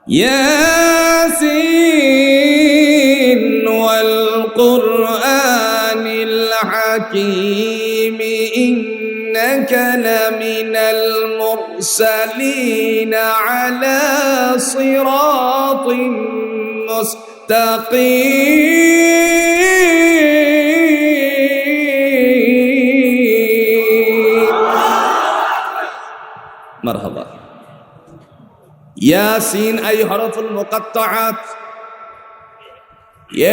ياسين والقرآن الحكيم إنك لمن المرسلين على صراط مستقيم مرحبا Yasin I হরফুল মুকাত্তাআত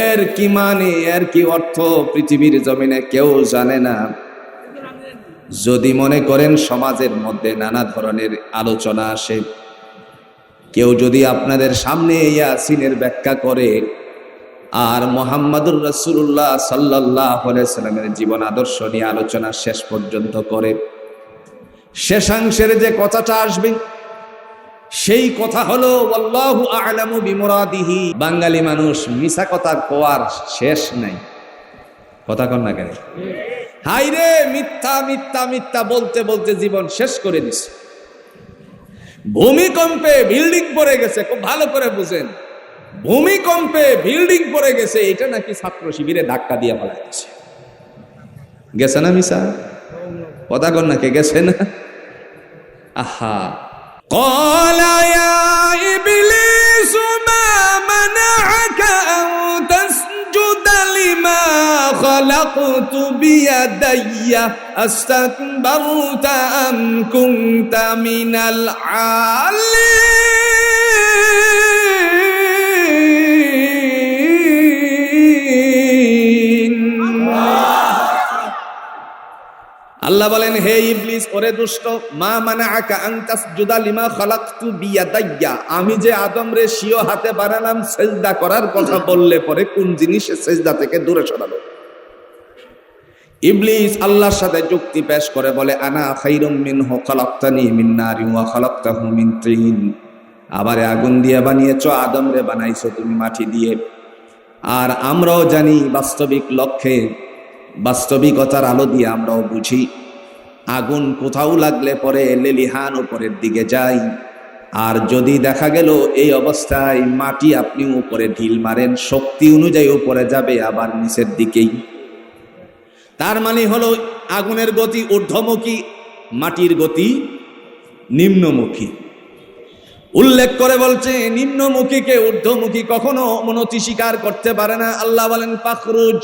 এর কি মানে এর কি অর্থ পৃথিবীর জমিনে কেউ জানে না। যদি মনে করেন সমাজের মধ্যে নানা ধরনের আলোচনা আসে, কেউ যদি আপনাদের সামনে ইয়াসিনের ব্যাখ্যা করে আর মুহাম্মদুর রাসূলুল্লাহ সাল্লাল্লাহু আলাইহি সাল্লামের জীবন আদর্শ নিয়ে আলোচনা শেষ পর্যন্ত করে, শেষাংশের যে কথাটা আসবে সেই কথা হলো আল্লাহু আ'লামু বিমুরাদিহি। বাঙালি মানুষ মিছা কথা কোয়ার শেষ নাই, কথা কন না কেন? হাই রে, মিথ্যা মিথ্যা মিথ্যা বলতে বলতে জীবন শেষ করে দিছে। ভূমিকম্পে বিল্ডিং পড়ে গেছে, খুব ভালো করে বুঝেন, ভূমিকম্পে বিল্ডিং পড়ে গেছে, এটা নাকি ছাত্র শিবিরে ধাক্কা দিয়ে ফেলা গেছে। গেছে না মিছা? কথা কন না কে গেছে না? আহা, قال يا إبليس ما منعك أن تسجد لما خلقت بيدي أستكبرت أم كنت من العالين। আল্লাহ বলেন, হে ইবলিস, ওরে দুষ্ট, মা মানাআকা আন তাসজুদা লিমা খালাকতু বিয়াদাইয়া, আমি যে আদম রে স্বীয় হাতে বানালাম সেজদা করার কথা বললে পরে কোন জিনিস সেজদা থেকে দূরে সরালো? ইবলিস আল্লাহর সাথে যুক্তি পেশ করে বলে, আনা খায়রুম মিনহু খালাকতানি মিন নারি ওয়া খালাকতাহু মিন তিন, আমারে আগুন দিয়ে বানিয়েছো, আদম রে বানাইছো তুমি মাটি দিয়ে। আর আমরাও জানি বাস্তবিক লক্ষ্যে, বাস্তবিকতার আলো দিয়ে আমরাও বুঝি, আগুন কোথাও লাগলে পরে লেলিহান উপরের দিকে যায়, আর যদি দেখা গেল এই অবস্থায় মাটি আপনি উপরে ঢিল মারেন, শক্তি অনুযায়ী উপরে যাবে আবার নিচের দিকেই। তার মানে হলো আগুনের গতি ঊর্ধ্বমুখী, মাটির গতি নিম্নমুখী। উল্লেখ করে বলছে, নিম্নমুখীকে ঊর্ধ্বমুখী কখনো অবনতি স্বীকার করতে পারে না। আল্লাহ বলেন, ফাখরুজ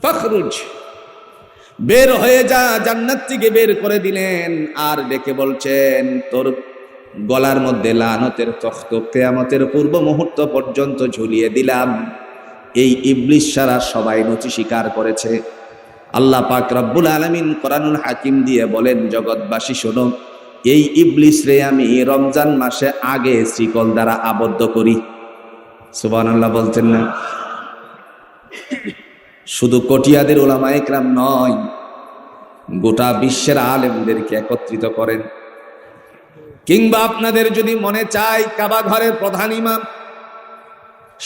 ফাখরুজ, বের হয়ে যা, জান্নাত থেকে বের করে দিলেন। আর ডেকে বলছেন, তোর গলার মধ্যে লানতের তখ্ত কিয়ামতের পূর্ব মুহূর্ত পর্যন্ত ঝুলিয়ে দিলাম। এই ইবলিস সারা সবাই নতি স্বীকার করেছে। আল্লাহ পাক রব্বুল আলামিন কোরআনুল হাকিম দিয়ে বলেন, জগৎবাসী শোনো, এই ইবলিস রে আমি রমজান মাসে আগে শিকল দ্বারা আবদ্ধ করি। সুবহানাল্লাহ বলতেন না? শুধু কটিয়াদের উলামায়ে কেরাম নয়, গোটা বিশ্বের আলেমদেরকে একত্রিত করেন। কিংবা আপনাদের যদি মনে চায়, কাবা ঘরের প্রধান ইমাম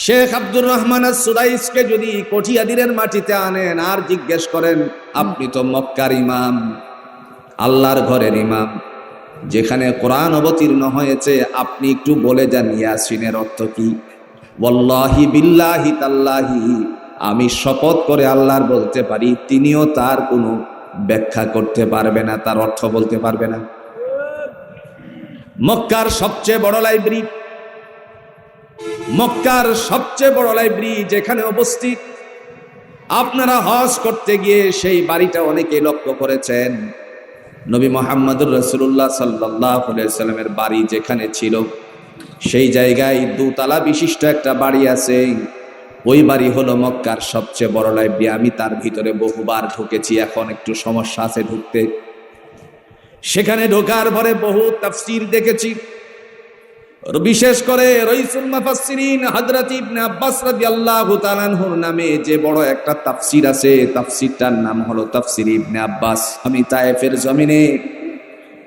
শেখ আব্দুর রহমান আস-সুদাইসকে যদি কটিয়াদিরের মাটিতে আনেন আর জিজ্ঞেস করেন, আপনি তো মক্কার ইমাম, আল্লাহর ঘরের ইমাম, যেখানে কোরআন অবতীর্ণ হয়েছে, আপনি একটু বলে যান ইয়াসিনের অর্থ কি? ওয়াল্লাহি বিল্লাহি তাল্লাহি, আমি শপথ করে আল্লাহর বলতে পারি, তিনিও তার কোনো ব্যাখ্যা করতে পারবে না, তার অর্থ বলতে পারবে না। মক্কার সবচেয়ে বড় লাইব্রেরি, মক্কার সবচেয়ে বড় লাইব্রেরি যেখানে উপস্থিত, আপনারা হজ করতে গিয়ে সেই বাড়িটা অনেকে লক্ষ্য করেছেন। নবী মুহাম্মদুর রাসূলুল্লাহ সাল্লাল্লাহু আলাইহি সাল্লামের বাড়ি যেখানে ছিল, সেই জায়গায় দোতলা বিশিষ্ট একটা বাড়ি আছে। ওই বাড়ি হলো মক্কার সবচেয়ে বড় লাইব্রেরি। আমি তার ভিতরে বহুবার ঢুকেছি, এখন একটু সমস্যা আছে ঢুকতে। সেখানে ঢোকার পরে বহু তাফসীর দেখেছি, বিশেষ করে রাইসুল মুফাসসিরিন হযরত ইবনে আব্বাস রাদিয়াল্লাহু তাআলা আনহুর নামে যে বড় একটা তাফসীর আছে, তাফসীরটার নাম হলো তাফসীর ইবনে আব্বাস। আমি তায়েফের জমিনে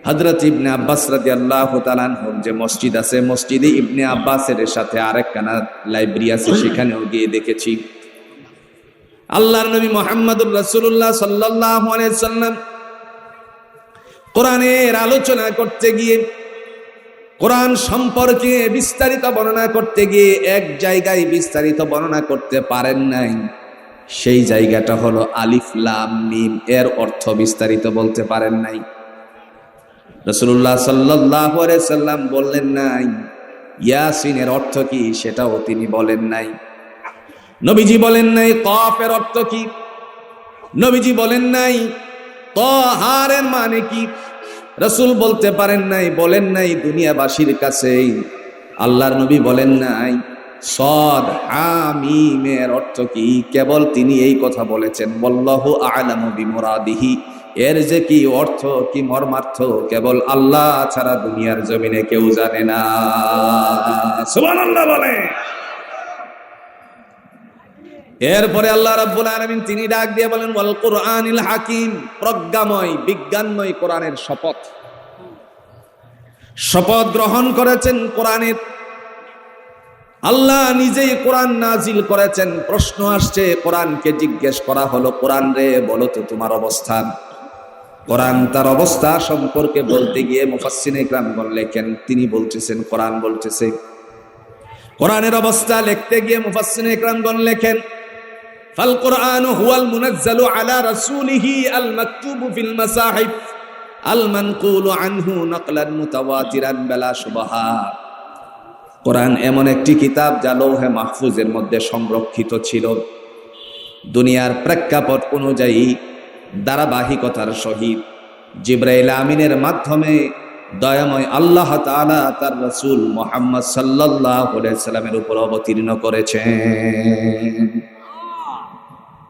হযরত ইবনে আব্বাস রাদিয়াল্লাহু তাআলা আনহুর যে মসজিদ আছে, মসজিদে ইবনে আব্বাসের সাথে আরেকখানা লাইব্রেরি আছে, সেখানেও গিয়ে দেখেছি। আল্লাহর নবী মুহাম্মদুর রাসূলুল্লাহ সাল্লাল্লাহু আলাইহি সাল্লাম কোরআনের আলোচনা করতে গিয়ে কোরআন সম্পর্কে বিস্তারিত বর্ণনা করতে গিয়ে এক জায়গায় বিস্তারিত বর্ণনা করতে পারেন নাই, সেই জায়গাটা হলো আলিফ লাম মিম, এর অর্থ বিস্তারিত বলতে পারেন নাই। রাসূলুল্লাহ সাল্লাল্লাহু আলাইহি সাল্লাম বললেন নাই ইয়াসিনের অর্থ কি, সেটাও তিনি বলেন নাই। নবীজি বলেন নাই কফের অর্থ কি, নবীজি বলেন নাই তাহারের মানে কি, রাসূল বলতে পারেন নাই, বলেন নাই দুনিয়াবাসীর কাছে। আল্লাহর নবী বলেন নাই সদ হামিমের অর্থ কি, কেবল তিনি এই কথা বলেছেন ওয়াল্লাহু আ'লামু বিমুরাদিহি, এর যে কি অর্থ কি মর্মার্থ কেবল আল্লাহ ছাড়া দুনিয়ার জমিনে কেউ জানে না। সুবহানাল্লাহ বলে। এরপরে আল্লাহ রাব্বুল আলামিন তিনি ডাক দিয়ে বলেন ওয়াল কুরআনিল হাকিম, প্রজ্ঞাময় বিজ্ঞানময় কোরআনের শপথ। শপথ গ্রহণ করেছেন কোরআনের, আল্লাহ নিজেই কোরআন নাজিল করেছেন। প্রশ্ন আসছে, কোরআনকে জিজ্ঞেস করা হলো কোরআন রে বলো তো তোমার অবস্থান। কোরআন তার অবস্থা সম্পর্কে বলতে গিয়ে মুফাসসিরিনে ইকরামগণ লেখেন, তিনি বলতেছেন কোরআন বলতেছে। কোরআনের অবস্থা লিখতে গিয়ে মুফাসসিরিনে ইকরামগণ লেখেন ফাল কুরআনু হুয়াল মুনাজ্জালু আলা রাসূলিহি আল মাকতুবু ফিল মাসাহিফ আল মানকুলু আনহু নাকলান মুতাওয়াতিরান বিলা শুবহা। কোরআন এমন একটি কিতাব যা লৌহে মাহফুজের মধ্যে সংরক্ষিত ছিল, দুনিয়ার প্রেক্ষাপট অনুযায়ী ধারাবাহিকতার সহিত জিবরাইল আমিনের মাধ্যমে দয়াময় আল্লাহ তাআলা তার রাসূল মুহাম্মদ সাল্লাল্লাহু আলাইহি সাল্লামের উপর অবতীর্ণ করেছেন।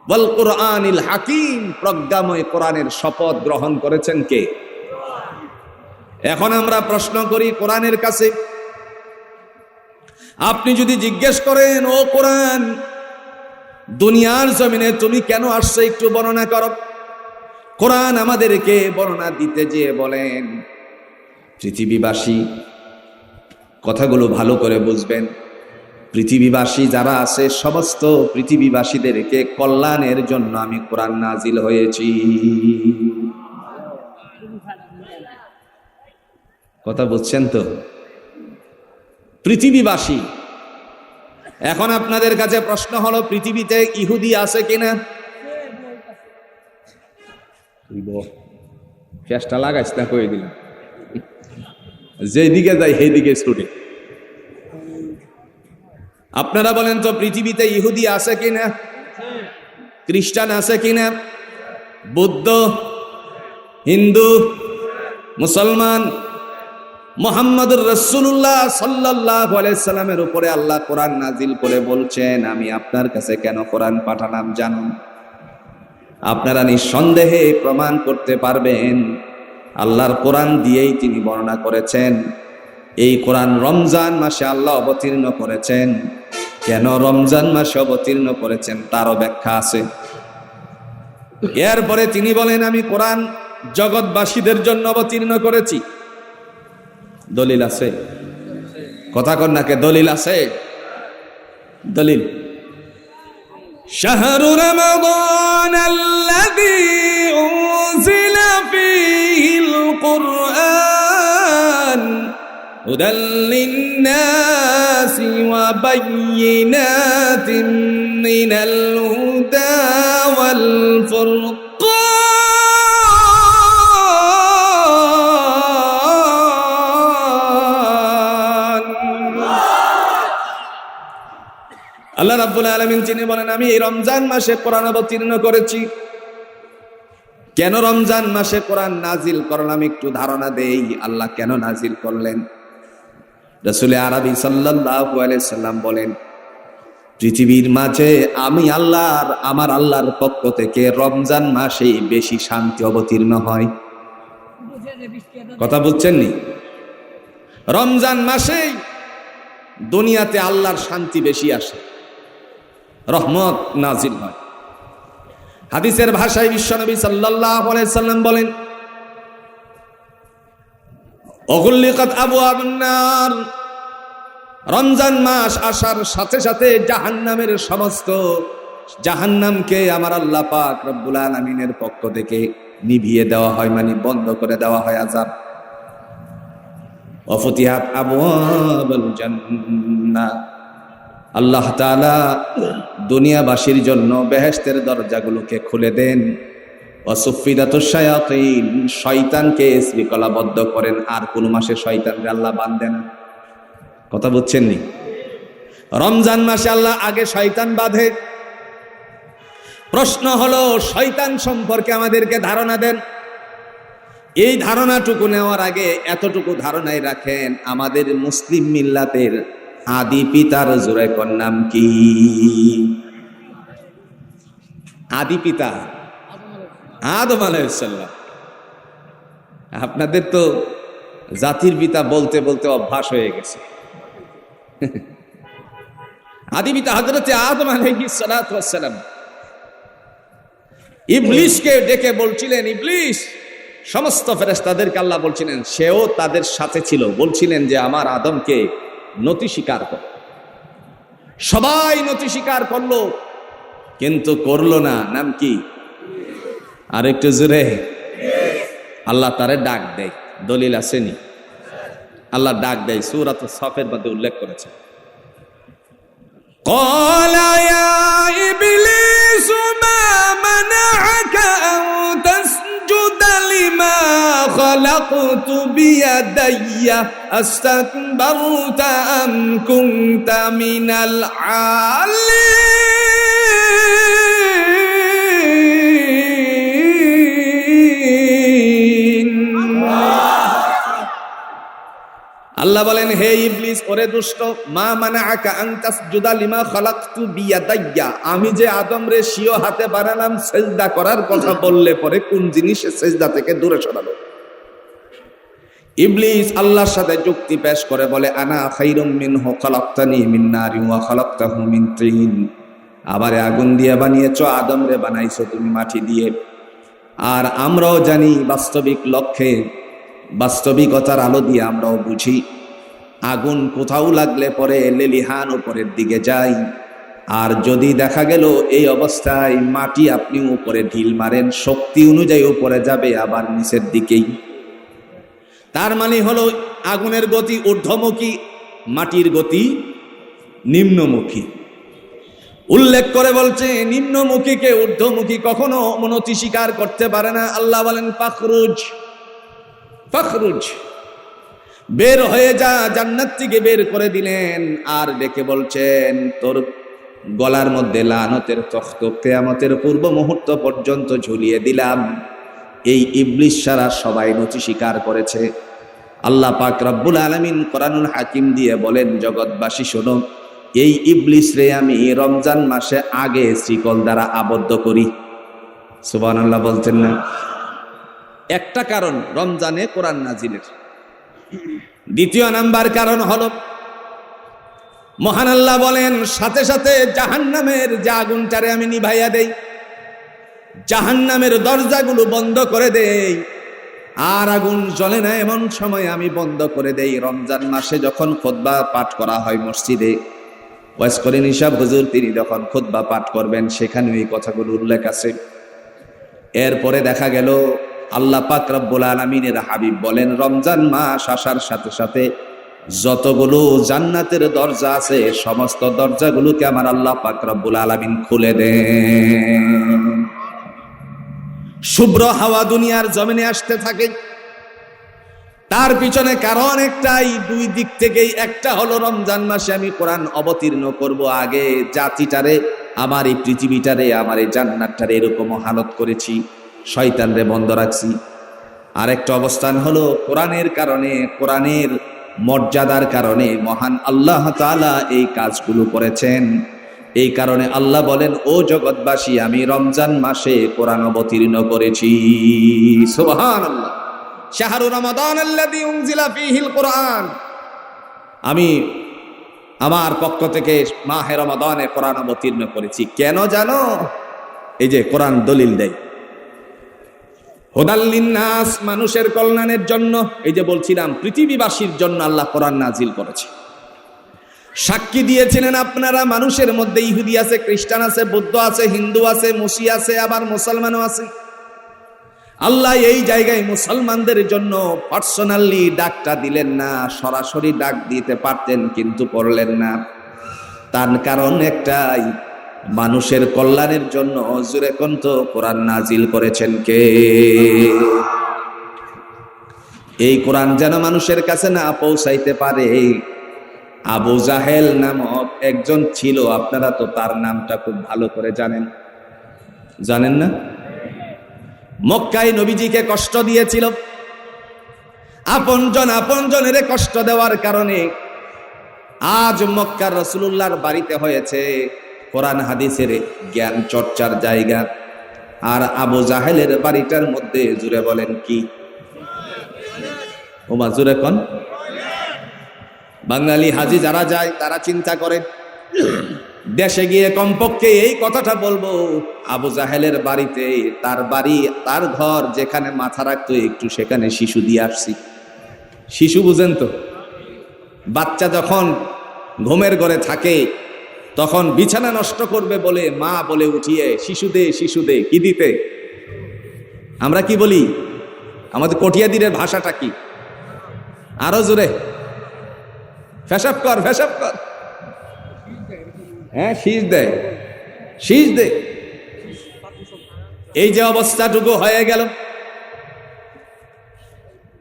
ওয়াল কুরআনিল হাকিম, প্রজ্ঞাময় কোরআনের শপথ গ্রহণ করেছেন কে? এখন আমরা প্রশ্ন করি কোরআনের কাছে, আপনি যদি জিজ্ঞেস করেন ও কোরআন দুনিয়ার জমিনে তুমি কেন আসছো একটু বর্ণনা করো, কোরআন আমাদেরকে বর্ণনা দিতে যেয়ে বলেন পৃথিবীবাসী, কথাগুলো ভালো করে বুঝবেন, পৃথিবীবাসী যারা আছে সমস্ত পৃথিবীবাসীদেরকে কল্যাণের জন্য আমি কোরআন নাজিল হয়েছি। কথা বুঝছেন তো? পৃথিবীবাসী। এখন আপনাদের কাছে প্রশ্ন হলো পৃথিবীতে ইহুদি আছে কিনা? চেষ্টা লাগাইস না, কয়ে দিলাম যেদিকে যাই সেইদিকে ছুটে। আপনারা বলেন তো পৃথিবীতে ইহুদি আছে কিনা, খ্রিস্টান আছে কিনা, বৌদ্ধ, হিন্দু, মুসলমান? মুহাম্মদুর রাসূলুল্লাহ সাল্লাল্লাহু আলাইহি সাল্লামের উপরে আল্লাহ কোরআন নাজিল করে বলছেন আমি আপনার কাছে কেন কোরআন পাঠালাম জানুন। আপনারা নিঃসন্দেহে প্রমাণ করতে পারবেন আল্লাহর কোরআন দিয়েই তিনি বর্ণনা করেছেন। এই কোরআন রমজান মাসে আল্লাহ অবতীর্ণ করেছেন। কেন রমজান মাসে অবতীর্ণ করেছেন তারও ব্যাখ্যা আছে। এরপরে তিনি বলেন আমি কোরআন জগৎবাসীদের জন্য অবতীর্ণ করেছি। দলিল আছে? কথা কন নাকে দলিল আছে? দলিল শাহরু রমাদান আল্লাযী উনজিলা ফীহিল কুরআন হুদাল লিন-নাসি ওয়া বায়্যিনাতিন মিনাল হুদা ওয়াল ফুরকান। আল্লাহ রাব্বুল আলামিন তিনি বলেন আমি এই রমজান মাসে কোরআন অবতীর্ণ করেছি। কেন রমজান মাসে কোরআন নাজিল করলাম একটু ধারণা দেই। আল্লাহ কেন নাজিল করলেন? রাসূল আরবি সাল্লাল্লাহু আলাইহি সাল্লাম বলেন পৃথিবীর মাঝে আমি আল্লাহর আমার আল্লাহর পক্ষ থেকে রমজান মাসে বেশি শান্তি অবতীর্ণ হয়। কথা বুঝছেন নি? রমজান মাসে দুনিয়াতে আল্লাহর শান্তি বেশি আসে, রহমত নাজিল হয়। হাদিসের ভাষায় বিশ্বনবী সাল্লাল্লাহু আলাইহি সাল্লাম বলেন অগুল্লিকাত আবওয়াবুন নার, রমজান মাস আসার সাথে সাথে জাহান্নামের সমস্ত জাহান্নামকে আমার আল্লাহ পাক রব্বুল আলামিনের পক্ষ থেকে নিভিয়ে দেওয়া হয়, মানে বন্ধ করে দেওয়া হয় আযাব। ওয়া ফুতিহাত আবওয়াবুল জান্নাহ। আল্লাহ তাআলা দুনিয়াবাসীর জন্য বেহেশতের দরজাগুলোকে খুলে দেন। ওয়া সুফিদাতুশ শায়াতিন, শয়তানকে শৃঙ্খলাবদ্ধ করেন, আর কোন মাসে শয়তানকে আল্লাহ বাঁধেন। কথা বুঝছেন নি? রমজান মাসে আল্লাহ আগে শয়তান বাঁধে। প্রশ্ন হলো, শয়তান সম্পর্কে আমাদেরকে ধারণা দেন। এই ধারণাটুকু নেওয়ার আগে এতটুকু ধারণাই রাখেন, আমাদের মুসলিম মিল্লাতের আদি পিতার জোরে কোন নাম কি? আদি পিতা আদম আলাইহিস সালাম। আপনাদের তো জাতির পিতা বলতে বলতে অভ্যাস হয়ে গেছে। আদি পিতা হযরত আদম আলাইহিস সালাতু ওয়াস সালাম ইবলিসকে ডেকে বলছিলেন, ইবলিস, সমস্ত ফেরেশতাদেরকে আল্লাহ বলছিলেন, সেও তাদের সাথে ছিল, বলছিলেন যে আমার আদমকে নতি স্বীকার কর। সবাই নতি স্বীকার করলো, কিন্তু করলো না। নাম কি? আর একটু জোরে। আল্লাহ তারে ডাক দেয়। দলিল আসেনি? আল্লাহ ডাক দেয়, সূরাত সফের মধ্যে উল্লেখ করেছে। قال يا إبليس ما منعك أن تسجد لما خلقت بيدي أستكبرت أم كنت من العالين। আল্লাহ বলেন, হে ইবলিস, ওরে দুষ্ট, মা মানাআকা আন তাসজুদা লিমা খালাকতু বিয়াদাইয়া, আমি যে আদম রে স্বীয় হাতে বানালাম, সিজদা করার কথা বললে পরে কোন জিনিস সিজদা থেকে দূরে সরালো? ইবলিস আল্লাহর সাথে যুক্তি পেশ করে বলে, আনা খায়রুম মিনহু খালাকতানি মিন নারিন ওয়া খালাকতাহু মিন তিন। আমারে আগুন দিয়ে বানিয়েছো, আদম রে বানাইছো তুমি মাটি দিয়ে। আর আমরাও জানি, বাস্তবিক লক্ষ্যে বাস্তবিকতার আলো দিয়ে আমরাও বুঝি, আগুন কোথাও লাগলে পরে লেলিহান উপরের দিকে যায়। আর যদি দেখা গেল এই অবস্থায় মাটি আপনি উপরে ঢিল মারেন, শক্তি অনুযায়ী উপরে যাবে, আবার নিচের দিকেই। তার মানে হলো আগুনের গতি ঊর্ধ্বমুখী, মাটির গতি নিম্নমুখী। উল্লেখ করে বলছে, নিম্নমুখীকে ঊর্ধ্বমুখী কখনো অবনতি স্বীকার করতে পারে না। আল্লাহ বলেন, ফাখরুজ, ফাখরুজ, বের হয়ে যা। জান্নাত থেকে বের করে দিলেন, আর ডেকে বলছেন, তোর গলার মধ্যে লানতের তখ্ত কিয়ামতের পূর্ব মুহূর্ত পর্যন্ত ঝুলিয়ে দিলাম। এই ইবলিস সারা সবাই নতি স্বীকার করেছে। আল্লাহ পাক রব্বুল আলামিন কোরআনুল হাকিম দিয়ে বলেন, জগৎবাসী শোনো, এই ইবলিস রে আমি রমজান মাসে আগে শিকল দ্বারা আবদ্ধ করি। সুবহানাল্লাহ বলতেন না? একটা কারণ রমজানে কোরআন নাজিলের। দ্বিতীয় নাম্বার কারণ হলো, মহান আল্লাহ বলেন, সাথে সাথে জাহান্নামের যে আগুনটারে আমি নিভাইয়া দেই, জাহান্নামের দরজাগুলো বন্ধ করে দেই, আর আগুন জ্বলে না এমন সময় আমি বন্ধ করে দেই। রমজান মাসে যখন খুতবা পাঠ করা হয় মসজিদে, ওয়াজ করে নিশাব হুজুর তিনি যখন খুতবা পাঠ করবেন, সেখানে এই কথাগুলো উল্লেখ আছে। এরপরে দেখা গেল আল্লাহ পাক রব্বুল আলামিনের হাবিব বলেন, রমজান মাস আসার সাথে সাথে যতগুলো জান্নাতের দরজা আছে, সমস্ত দরজাগুলোকে আমার আল্লাহ পাক রব্বুল আলামিন খুলে দেন। শুভ্র হাওয়া দুনিয়ার জমিনে আসতে থাকে। তার পিছনে কারণ একটাই, দুই দিক থেকেই। একটা হলো, রমজান মাসে আমি কোরআন অবতীর্ণ করব, আগে জাতিটারে, আমার এই পৃথিবীটারে, আমার এই জান্নাতটারে এরকম হালত করেছি, শয়তানরে বন্ধ রাখছি। আরেকটা অবস্থান হলো, কোরআনের কারণে, কোরআনের মর্যাদার কারণে মহান আল্লাহ তাআলা এই কাজগুলো করেছেন। এই কারণে আল্লাহ বলেন, ও জগৎবাসী, আমি রমজান মাসে কোরআন অবতীর্ণ করেছি। সুবহানাল্লাহ। শাহরু রমাদান আল্লাযী উনজিলা ফীহিল কোরআন, আমি আমার পক্ষ থেকে মাহে রমাদানে কোরআন অবতীর্ণ করেছি। কেন জানো? এই যে কোরআন দলিল দেয়, হুদাল লিন্নাস, মানুষের কল্যাণের জন্য। এই যে বলছিলাম, পৃথিবীবাসীর জন্য আল্লাহ কোরআন নাজিল করেছে। সাক্ষী দিয়েছিলেন আপনারা, মানুষের মধ্যে ইহুদি আছে, খ্রিস্টান আছে, বৌদ্ধ আছে, হিন্দু আছে, মুসি আছে, আবার মুসলমানও আছে। আল্লাহ এই জায়গায় মুসলমানদের জন্য পার্সোনালি ডাকটা দিলেন না, সরাসরি ডাক দিতে পারতেন কিন্তু করলেন না। তার কারণ একটাই, মানুষের কল্যাণের জন্য জোরে কণ্ঠ কোরআন নাজিল করেছেন কে? এই কোরআন যেন মানুষের কাছে না পৌঁছাইতে পারে। আবু জাহেল নামক একজন ছিল, আপনারা তো তার নামটা খুব ভালো করে জানেন, জানেন না? মক্কায় নবীজিকে কষ্ট দিয়েছিল। আপনজনের কষ্ট দেওয়ার কারণে আজ মক্কার রাসূলুল্লাহর বাড়িতে হয়েছে কোরআন হাদিসের জ্ঞান চর্চার জায়গা, আর আবু জাহেলের বাড়িটার মধ্যে জুড়ে বলেন কি? ওমা জুড়ে কোন? বাঙালি হাজি যারা যায় তারা চিন্তা করে দেশে গিয়ে কমপক্ষে এই কথাটা বলবো, আবু জাহেলের বাড়িতে, তার বাড়ি, তার ঘর যেখানে মাথা রাখতো একটু সেখানে শিশু দিয়ে আসছি। শিশু বুঝেন তো? বাচ্চা যখন ঘুমের ঘরে থাকে তখন বিছানা নষ্ট করবে বলে মা বলে উঠিয়ে শিশু দে। কি দিতে? আমরা কি বলি? আমাদের কটিয়াদিরের ভাষাটা কি? আরো জোরে, ফেসাব কর। হ্যাঁ, শীষ দে। এই যে অবস্থাটুকু হয়ে গেল,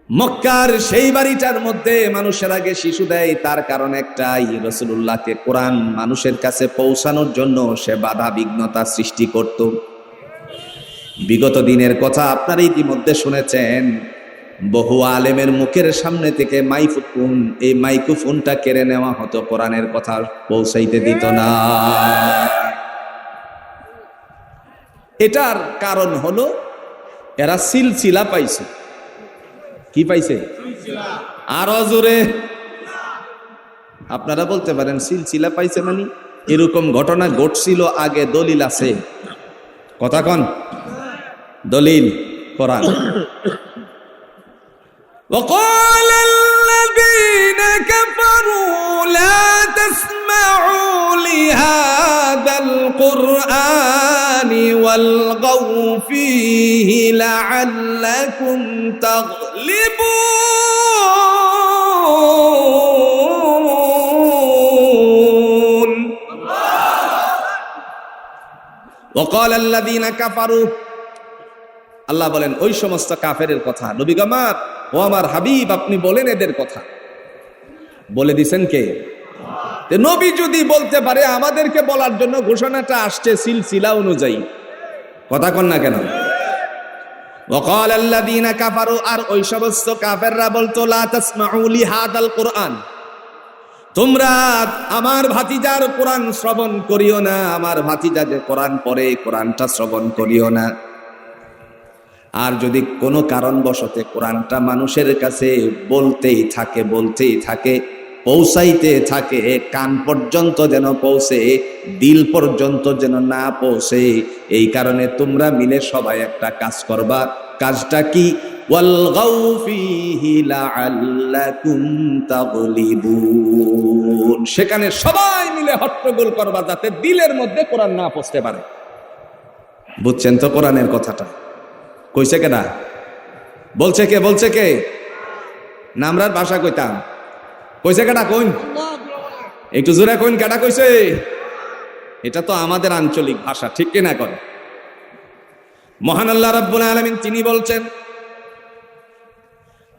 মক্কার সেই বাড়িটার মধ্যে মানুষের আগে শিশু দেয়, তার কারণ একটাই, রাসূলুল্লাহকে কোরআন মানুষের কাছে পৌঁছানোর জন্য সে বাধা বিঘ্নতা সৃষ্টি করত। বিগত দিনের কথা আপনারা ইতিমধ্যে শুনেছেন, বহু আলেমের মুখের সামনে থেকে এই মাইক্রোফোনটা কেড়ে নেওয়া হতো, কোরআনের কথা পৌঁছাইতে দিত না। এটার কারণ হলো এরা সিলসিলা পাইছে। কি পাইছে? আরো জোরে আপনারা বলতে পারেন সিলসিলা পাইছে মানে? এরকম ঘটনা ঘটছিল আগে, দলিল আছে, কথা কন, দলিল কোরআন। وقال الذين كفروا لا تسمعوا لهذا القرآن والغوا فيه لعلكم تغلبون وقال الذين كفروا, আল্লাহ বলেন ওই সমস্ত কাফেরের কথা, নবী আমার, ও আমার হাবিব, আপনি বলেন এদের কথা। বলে দিছেন কে? নবী যদি বলতে পারে, আমাদেরকে বলার জন্য ঘোষণাটা আসছে সিলসিলা অনুযায়ী, কথা কন না কেন? ওয়াকাল আল্লাযীনা কাফারু, আর ওই সমস্ত কাফেররা বলতো, লা তাসমাউ লিহাদাল কুরআন, তোমরা আমার ভাতিজার কোরআন শ্রবণ করিও না, আমার ভাতিজা যে কোরআন পড়ে কোরআনটা শ্রবণ করিও না। আর যদি কোনো কারণবশতে কোরআনটা মানুষের কাছে বলতেই থাকে, পৌঁছাইতে থাকে, কান পর্যন্ত যেন পৌঁছে, দিল পর্যন্ত যেন না পৌঁছে, এই কারণে তোমরা মিলে সবাই একটা কাজ করবা। কাজটা কি? ওয়ালগাউ ফীহি লাআল্লাকুম তাগলিবুন, সেখানে সবাই মিলে হট্টগোল করবা যাতে দিলের মধ্যে কোরআন না পৌঁছতে পারে। বুঝছেন তো কোরআনের কথাটা? কইছে কেডা? বলছে কে? নামরার ভাষা কইতাম, কইছে কেডা? কইন একটু জোরে, কইন কেডা কইছে? এটা তো আমাদের আঞ্চলিক ভাষা, ঠিক কিনা করে? মহান আল্লাহ রাব্বুল আলামিন তিনি বলছেন,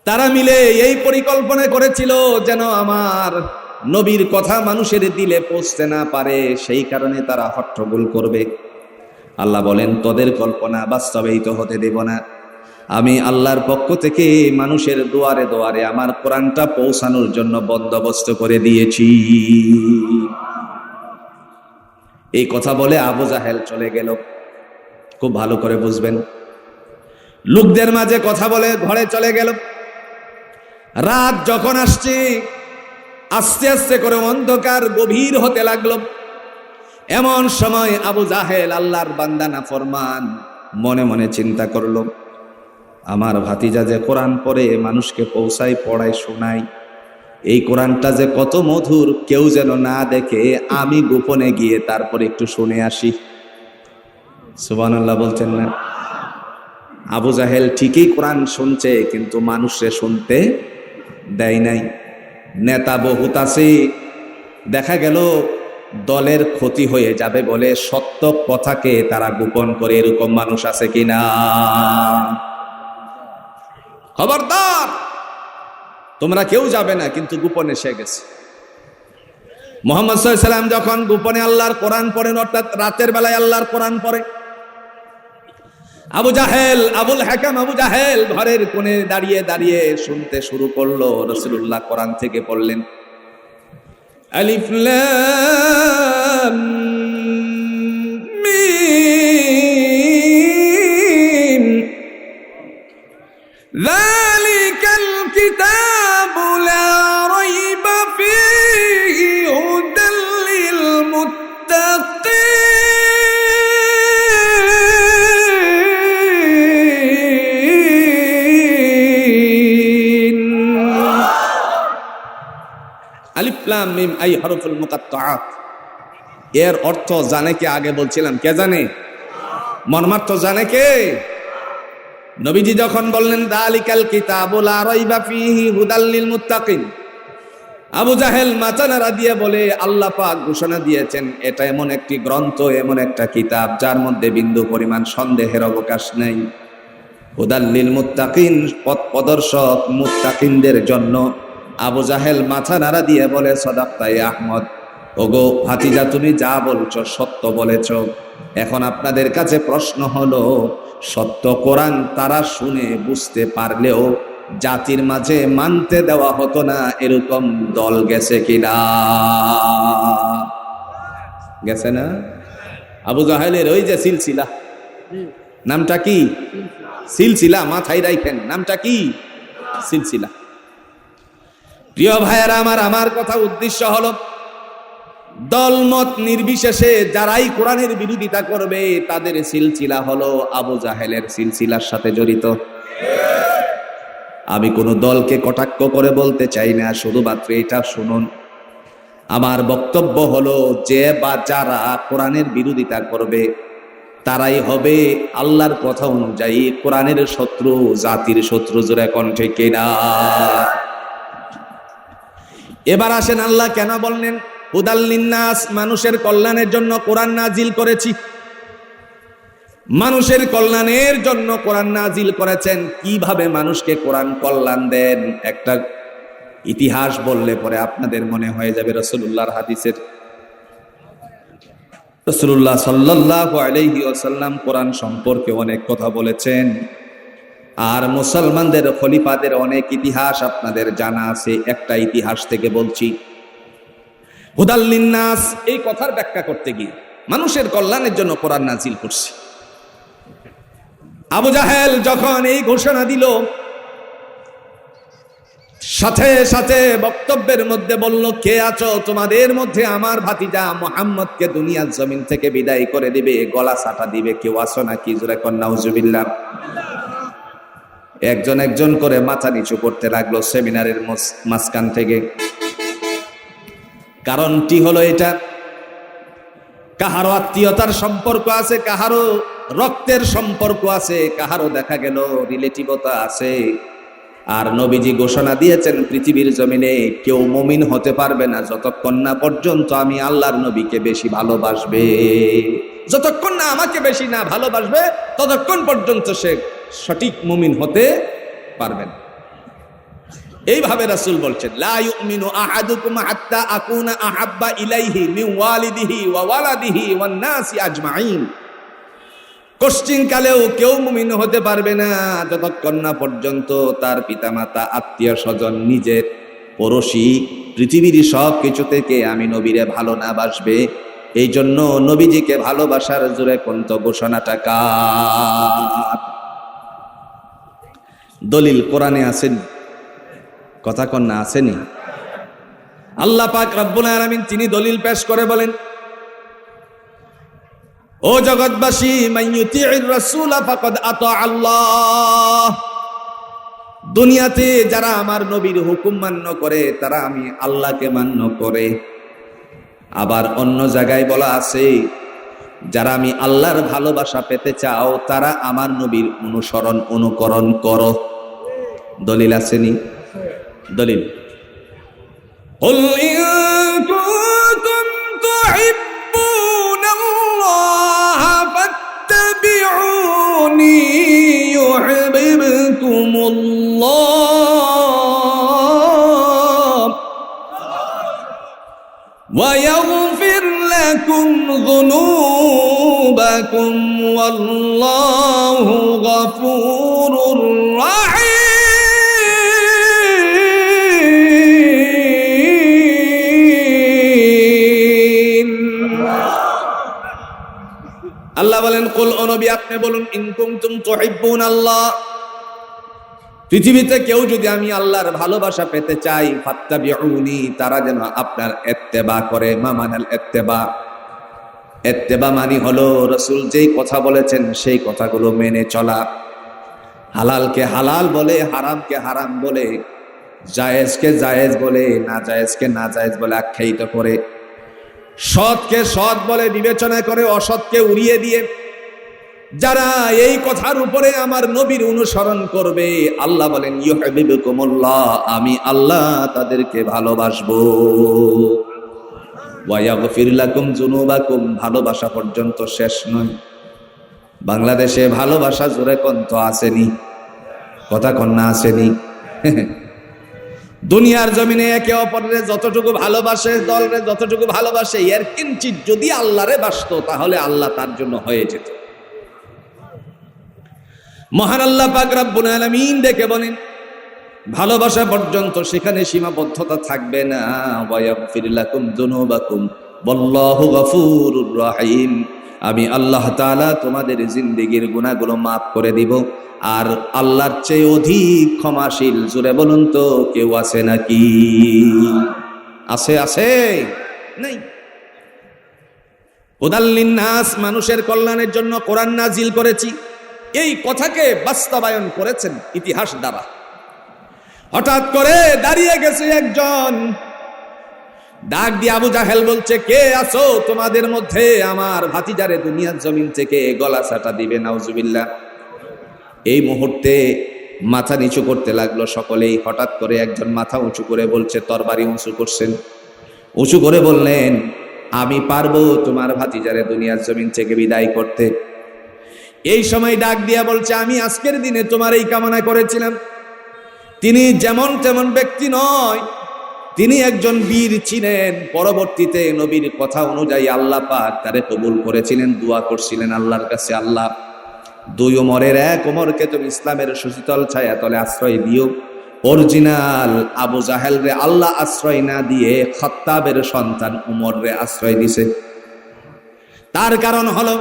তারা মিলে এই পরিকল্পনা করেছিল যেন আমার নবীর কথা মানুষের দিলে পৌঁছতে না পারে, সেই কারণে তারা হট্টগোল করবে। আল্লাহ বলেন, তোদের কল্পনা বাস্তবায়িত হতে দেব না। আমি আল্লাহর পক্ষ থেকে মানুষের দুয়ারে দুয়ারে আমার কোরআনটা পৌঁছানোর জন্য বন্দোবস্ত করে দিয়েছি। এই কথা বলে আবু জাহেল চলে গেল। খুব ভালো করে বুঝবেন, লোকদের মাঝে কথা বলে ঘরে চলে গেল। রাত যখন আসছে, আস্তে আস্তে করে অন্ধকার গভীর হতে লাগলো। এমন সময় আবু জাহেল, আল্লাহর বান্দা নাফরমান, মনে মনে চিন্তা করলো, আমার ভাতিজা যে কোরআন পড়ে মানুষকে পৌঁছায়, পড়ায়, শোনায়, এই কোরআনটা যে কত মধুর, কেউ যেন না দেখে, আমি গোপনে গিয়ে তারপর একটু শুনে আসি। সুবহানাল্লাহ বলছেন না? আবু জাহেল ঠিকই কোরআন শুনছে, কিন্তু মানুষে শুনতে দেয় নাই। নেতা বহুত আছে, দেখা গেল দলের ক্ষতি হয়ে যাবে বলে সত্য কথাকে তারা গোপন করে, এরকম মানুষ আছে কিনা? খবরদার, তোমরা কেউ যাবে না, কিন্তু গোপনে সে গেছে। মুহাম্মদ সাল্লাল্লাহু আলাইহি ওয়াসাল্লাম যখন গোপনে আল্লাহর কোরআন পড়েন, অর্থাৎ রাতের বেলায় আল্লাহর কোরআন পড়ে, আবু জাহেল, আবুল হাকাম আবু জাহেল ঘরের কোণে দাঁড়িয়ে দাঁড়িয়ে শুনতে শুরু করলো। রাসূলুল্লাহ কোরআন থেকে পড়লেন, আলিফ লাম মিম যালিকাল কিতাবু লা রাইবা ফীহি হুদাল লিল মুত্তাকিন। আলিফ লাম মিম আই হরফুল মুকাত্তাআত, এর অর্থ জানে কে? আগে বলছিলাম, কে জানে? মর্মার্থ জানে কে? নবীজি যখন বললেন যালিকাল কিতাবু লা রাইবা ফীহি হুদাল লিল মুত্তাকিন, আবু জাহেল মাথা নাড়া দিয়ে বলে, আল্লাহ পাক ঘোষণা দিয়েছেন এটা এমন একটি গ্রন্থ, এমন একটা কিতাব যার মধ্যে বিন্দু পরিমাণ সন্দেহের অবকাশ নেই। হুদাল লিল মুত্তাকিন, পথ প্রদর্শক মুত্তাকিনদের জন্য। আবু জাহেল মাথা নাড়া দিয়ে বলে, সাদাক্তা ইয়া আহমদ, ওগো ভাতিজা, তুমি যা বলছো সত্য বলেছ। এখন আপনাদের কাছে প্রশ্ন হলো, সত্য কোরআন তারা শুনে বুঝতে পারলেও জাতির মাঝে মানতে দেওয়া হতো না, এরকম দল গেছে কিনা? গেছে না? আবু জাহেলের ওই যে সিলসিলা, নামটা কি? সিলসিলা, মাথায় রাখেন, নামটা কি? সিলসিলা। প্রিয় ভাইয়েরা আমার, আমার কথা উদ্দেশ্য হলো, দলমত নির্বিশেষে যারাই কোরআনের বিরোধিতা করবে তাদের সিলসিলা হলো আবু জাহেলের সিলসিলার সাথে জড়িত। আমি কোনো দলকে কটাক্ষ করে বলতে চাই না, শুধুমাত্র এটা শুনুন। আমার বক্তব্য হলো, যে বা যারা কোরআনের বিরোধিতা করবে তারাই হবে আল্লাহর কথা অনুযায়ী কোরআনের শত্রু, জাতির শত্রু। জোরে কণ্ঠে কিনা? এবার আসেন, আল্লাহ কেন বললেন হুদাল লিন্নাস, মানুষের কল্যাণের জন্য কোরআন নাজিল করেছি। মানুষের কল্যাণের জন্য কোরআন নাজিল করেছেন। কিভাবে মানুষকে কোরআন কল্যাণ দেন, একটা ইতিহাস বললে পরে আপনাদের মনে হয়ে যাবে রাসূলুল্লাহর হাদিসের। রাসূলুল্লাহ সাল্লাল্লাহু আলাইহি ওয়াসাল্লাম কোরআন সম্পর্কে অনেক কথা বলেছেন, আর মুসলমানদের খলিফাদের অনেক ইতিহাস আপনাদের জানা আছে। একটা ইতিহাস থেকে বলছি। হুদাল লিন্নাস এই কথার ব্যাখ্যা করতে গিয়ে মানুষের কল্যাণের জন্য কোরআন নাজিল করছে। আবু জাহেল যখন এই ঘোষণা দিল, সাথে সাথে বক্তব্যের মধ্যে বলল, কে আছো তোমাদের মধ্যে আমার ভাতিজা মুহাম্মদকে দুনিয়ার জমিন থেকে বিদায় করে দিবে, গলা ছাটা দিবে? কেউ আছো নাকি? জোরে কর নাউজুবিল্লাহ। একজন একজন করে মাথা নিচু করতে লাগলো সেমিনারের মাঝখান থেকে। কারণটি হলো এটা, কাহারো আত্মীয়তার সম্পর্ক আছে, কাহারো রক্তের সম্পর্ক আছে, কাহারও দেখা গেল রিলেটিভতা আছে। আর নবীজি ঘোষণা দিয়েছেন, পৃথিবীর জমিনে কেউ মুমিন হতে পারবে না যতক্ষণ না পর্যন্ত আমি আল্লাহর নবীকে বেশি ভালোবাসবে। যতক্ষণ না আমাকে বেশি না ভালোবাসবে ততক্ষণ পর্যন্ত সে সঠিক মুমিন হতে পারবে না। এইভাবে রাসূল বলছেন, লা ইউমিনু আহাদুকুম হাত্তা আকুনা আহাব্বা ইলাইহি মিন ওয়ালিদিহি ওয়া ওয়ালাদিহি ওয়ান নাসি আজমাইন। কোশ্চিন কালেও কেউ মুমিন হতে পারবে না যতক্ষণ না পর্যন্ত তার পিতামাতা, আত্মীয় স্বজন, নিজের পড়োশী, পৃথিবীর সব কিছু থেকে আমি নবীরে ভালো না বাসবে। এই জন্য নবীজিকে ভালোবাসার জোরে কোন্ত ঘোষণাটা কার? দলিল কোরআনে আসেনি, কথা কন্যা আসেনি। আল্লাহ পাক রব্বুল আলামিন তিনি দলিল পেশ করে বলেন, ও জগৎবাসী, মাইয়ুতিউর রাসূল ফাকাদ আতা আল্লাহ। দুনিয়াতে যারা আমার নবীর হুকুম মান্য করে তারা আমি আল্লাহকে মান্য করে। আবার অন্য জায়গায় বলা আছে, যারা আমি আল্লাহর ভালোবাসা পেতে চাও তারা আমার নবীর অনুসরণ অনুকরণ করো। দলিল আসেনি? দলিল قل إن كنتم تحبون الله فاتبعوني يحببكم الله ويغفر لكم ذنوبكم والله غفور رحيم। আল্লাহ বলেন, কুল ও নবী আপনি বলুন, ইন কুনতুম তুহিব্বুনাল্লাহ, পৃথিবীতে কেউ যদি আমি আল্লাহর ভালোবাসা পেতে চাই, ফাত্তাবিউনি, তারা যেন আপনার ইত্তেবা করে। মা মানাল ইত্তেবা? ইত্তেবা মানে হলো রাসূল যেই কথা বলেছেন সেই কথাগুলো মেনে চলা। হালালকে হালাল বলে, হারামকে হারাম বলে, জায়েজকে জায়েজ বলে, না জায়েজকে না জায়েজ বলে আখ্যায়িত করে, সৎকে সৎ বলে বিবেচনা করে, অসৎকে উড়িয়ে দিয়ে যারা এই কথার উপরে আমার নবীর অনুসরণ করবে, আল্লাহ বলেন ইউহিব্বুকুমুল্লাহ, আমি আল্লাহ তাদেরকে ভালোবাসবো। ওয়া ইয়াগফির লাকুম যুনুবাকুম, ভালোবাসা পর্যন্ত শেষ নয়। বাংলাদেশে ভালোবাসা জোরে কোন তো আসেনি, কথা কন্যা আসেনি। দুনিয়ার জমিনে একে অপরের যতটুকু ভালোবাসে, দলরে যতটুকু ভালোবাসে, এর কিঞ্চিত যদি আল্লাহরে বাসতো তাহলে আল্লাহ তার জন্য হয়ে যেত। মহান আল্লাহ পাক রব্বুল আলামিন দেখে বলেন, ভালোবাসা পর্যন্ত সেখানে সীমাবদ্ধতা থাকবে না। ওয়া ইয়াগফির লাকুম যুনুবাকুম ওয়াল্লাহু গফুরুর রহিম, আমি আল্লাহ তাআলা তোমাদের জিন্দেগীর গুনাহগুলো মাফ করে দিব, আর আল্লাহর চেয়ে অধিক ক্ষমাশীল। জোরে বলুন তো কেউ আছে নাকি? আছে? আছে? নাই। হুদাল লিন্নাস, মানুষের কল্যাণের জন্য কোরআন নাজিল করেছি, এই কথাকে বাস্তবায়ন করেছেন ইতিহাস দ্বারা। হঠাৎ করে দাঁড়িয়ে গেছে একজন, ডাক দিয়ে আবু জাহেল বলছে, কে আছো তোমাদের মধ্যে আমার ভাতিজারে দুনিয়ার জমিন থেকে গলা ছাটা দিবে? নাউজুবিল্লাহ। এই মুহূর্তে মাথা নিচু করতে লাগলো সকলেই। হঠাৎ করে একজন মাথা উঁচু করে বলছে, তরবারি উঁচু করছেন, উঁচু করে বললেন, আমি পারবো তোমার ভাতিজারে দুনিয়ার জমিন থেকে বিদায় করতে। এই সময় ডাক দিয়া বলছে, আমি আজকের দিনে তোমার এই কামনা করেছিলাম। তিনি যেমন তেমন ব্যক্তি নয়, তিনি একজন বীর ছিলেন। পরবর্তীতে নবীর কথা অনুযায়ী আল্লাহ পাক তারে কবুল করেছিলেন, দোয়া করছিলেন আল্লাহর কাছে, আল্লাহ দুই ওমরের এক ওমরকে তুমি ইসলামের সুশীতল ছায়া তলে আশ্রয় দিও। অরিজিনাল আবু জাহেল রে আল্লাহ আশ্রয় না দিয়ে খাত্তাবের সন্তান উমর রে আশ্রয় দিছে। তার কারণ হলো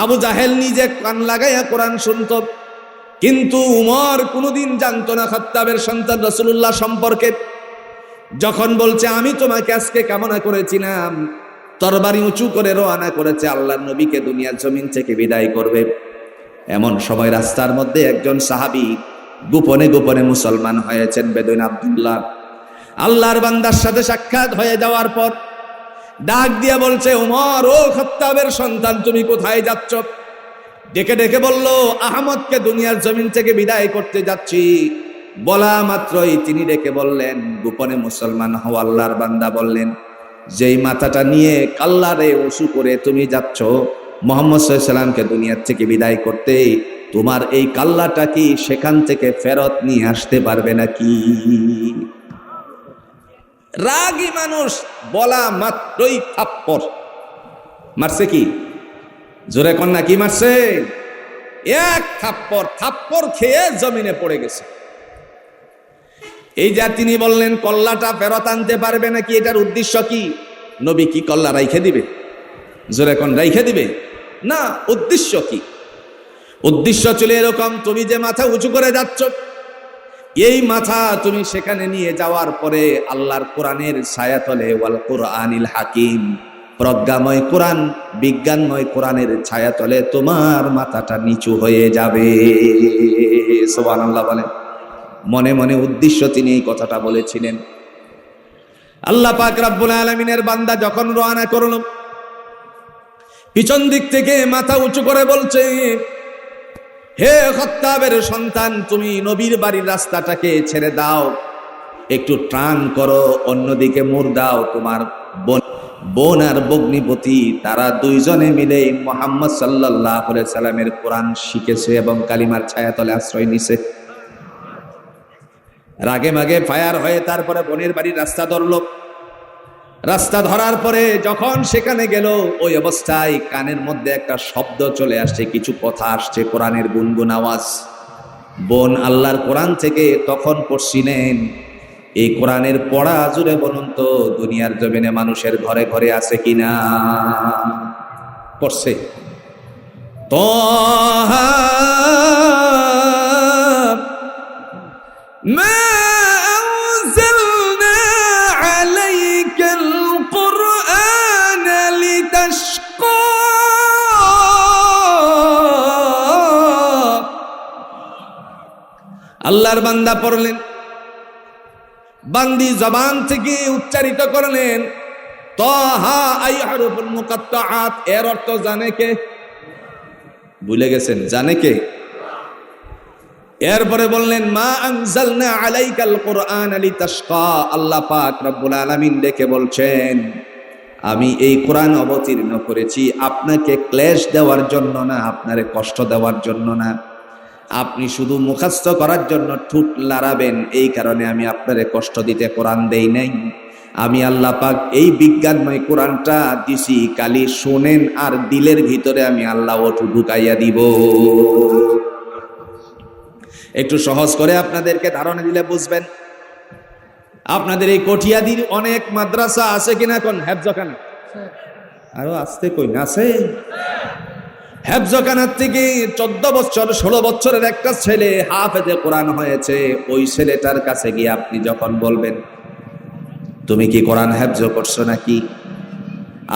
আবু জাহেল নিজে কান লাগাইয়া কোরআন শুনত, কিন্তু উমর কোনোদিন জানতো না খাত্তাবের সন্তান রাসূলুল্লাহ সম্পর্কে। যখন বলছে আমি তোমাকে আজকে কামনা করেছিলাম, তরবারি উঁচু করে রওনা করেছে আল্লাহর নবীকে দুনিয়ার জমিন থেকে বিদায় করবে, এমন সময় রাস্তার মধ্যে একজন সাহাবী গোপনে গোপনে মুসলমান হয়েছেন, বেদুইন আব্দুল্লাহ। আল্লাহর বান্দার সাথে সাক্ষাৎ হয়ে যাওয়ার পর ডাক দিয়ে বলছে, উমর ও খাত্তাবের সন্তান, তুমি কোথায় যাচ্ছ? ডেকে ডেকে বলল, আহমদকে দুনিয়ার জমিন থেকে বিদায় করতে যাচ্ছি। বলা মাত্রই তিনি ডেকে বললেন, গোপনে মুসলমান হও। আল্লাহর বান্দা বললেন, যেই মাথাটা নিয়ে কাল্লারে উঁচু করে তুমি যাচ্ছ মুহাম্মদ সাল্লাল্লাহু আলাইহি সাল্লামকে দুনিয়ার থেকে বিদায় করতে, তোমার এই কাল্লাটা কি সেখান থেকে ফেরত নিয়ে আসতে পারবে নাকি? রাগী মানুষ বলা মাত্রই থাপ্পড় মারছে। কি জোরে কন্যা কি মারছে? এক থাপ্পড়, থাপ্পড় খেয়ে জমিনে পড়ে গেছে। এই যা তিনি বললেন কল্লাটা ফেরত আনতে পারবে নাকি, এটার উদ্দেশ্য কি? নবী কি কল্লা রাইখে দিবে? জোরে কোন রাইখে দিবে? না। উদ্দেশ্য কি? উদ্দেশ্য ছিল এরকম, তুমি যে মাথা উঁচু করে যাচ্ছ, এই মাথা তুমি সেখানে নিয়ে যাওয়ার পরে আল্লাহর কোরআনের ছায়াতলে, ওয়াল কোরআনিল হাকিম, প্রজ্ঞাময় কোরআন, বিজ্ঞানময় কোরআনের ছায়াতলে তোমার মাথাটা নিচু হয়ে যাবে। সুবহানাল্লাহ বলেন। মনে মনে উদ্দেশ্য তিনি এই কথাটা বলেছিলেন। আল্লাহ পাক রব্বুল আলামিনের বান্দা যখন রওনা করল, পিছন দিক থেকে মাথা উঁচু করে বলছে, হে খাত্তাবের সন্তান, তুমি নবীর বাড়ির রাস্তাটাকে ছেড়ে দাও, একটু টার্ন করো, অন্যদিকে মোড় দাও। তোমার বোন আর ভগ্নিপতি তারা দুইজনে মিলে মুহাম্মদ সাল্লাল্লাহু আলাইহি সাল্লামের কোরআন শিখেছে এবং কালিমার ছায়াতলে আশ্রয় নিছে। রাগে মাগে ফায়ার হয়ে তারপরে বোনের বাড়ির রাস্তা ধরলো। রাস্তা ধরার পরে যখন সেখানে গেল, ওই অবস্থায় কানের মধ্যে একটা শব্দ চলে আসছে, কিছু কথা আসছে, কোরআনের গুনগুন আওয়াজ। বোন আল্লাহর কোরআন থেকে তখন পড়ছিলেন, এই কোরআনের পড়া জুড়ে বলুন তো দুনিয়ার জমিনে মানুষের ঘরে ঘরে আছে কিনা? পড়ছে তাহা মা আনজালনা আলাইকাল কুরআন লিতাশকা। আল্লাহর বান্দা পড়লেন, বান্দি জবান থেকে উচ্চারিত করলেন তাহা আই হরফুল মুকাত্তাআত। এর অর্থ জানে কে? ভুলে গেছেন? জানে কে? এরপরে বললেন মা আনজালনা আলাইকাল কুরআন লিতাশকা। আল্লাহ পাক রব্বুল আলামিন ডেকে বলছেন, আমি এই কোরআন অবতীর্ণ করেছি আপনাকে ক্লেশ দেওয়ার জন্য না, আপনারে কষ্ট দেওয়ার জন্য না। আপনি শুধু মুখস্থ করার জন্য ঠোঁট লড়াবেন, এই কারণে আমি আপনারে কষ্ট দিতে কোরআন দেই নাই। আমি আল্লাহ পাক এই বিজ্ঞানময় কোরআনটা দিছি, কালি শোনেন আর দিলের ভিতরে আমি আল্লাহ ওটু ঢুকাইয়া দিব। একটু সহজ করে আপনাদেরকে ধারণা দিলে বুঝবেন। আপনাদের এই কঠিয়াদির অনেক মাদ্রাসা আছে কিনা? কোন হেফজখানা আরো আসতে কই না আছে? হেফজখানার থেকে 14 বছর 16 বছরের একটা ছেলে হাফেজে কোরআন হয়েছে, ওই ছেলেটার কাছে গিয়ে আপনি যখন বলবেন তুমি কি কোরআন হেফজ করছো নাকি,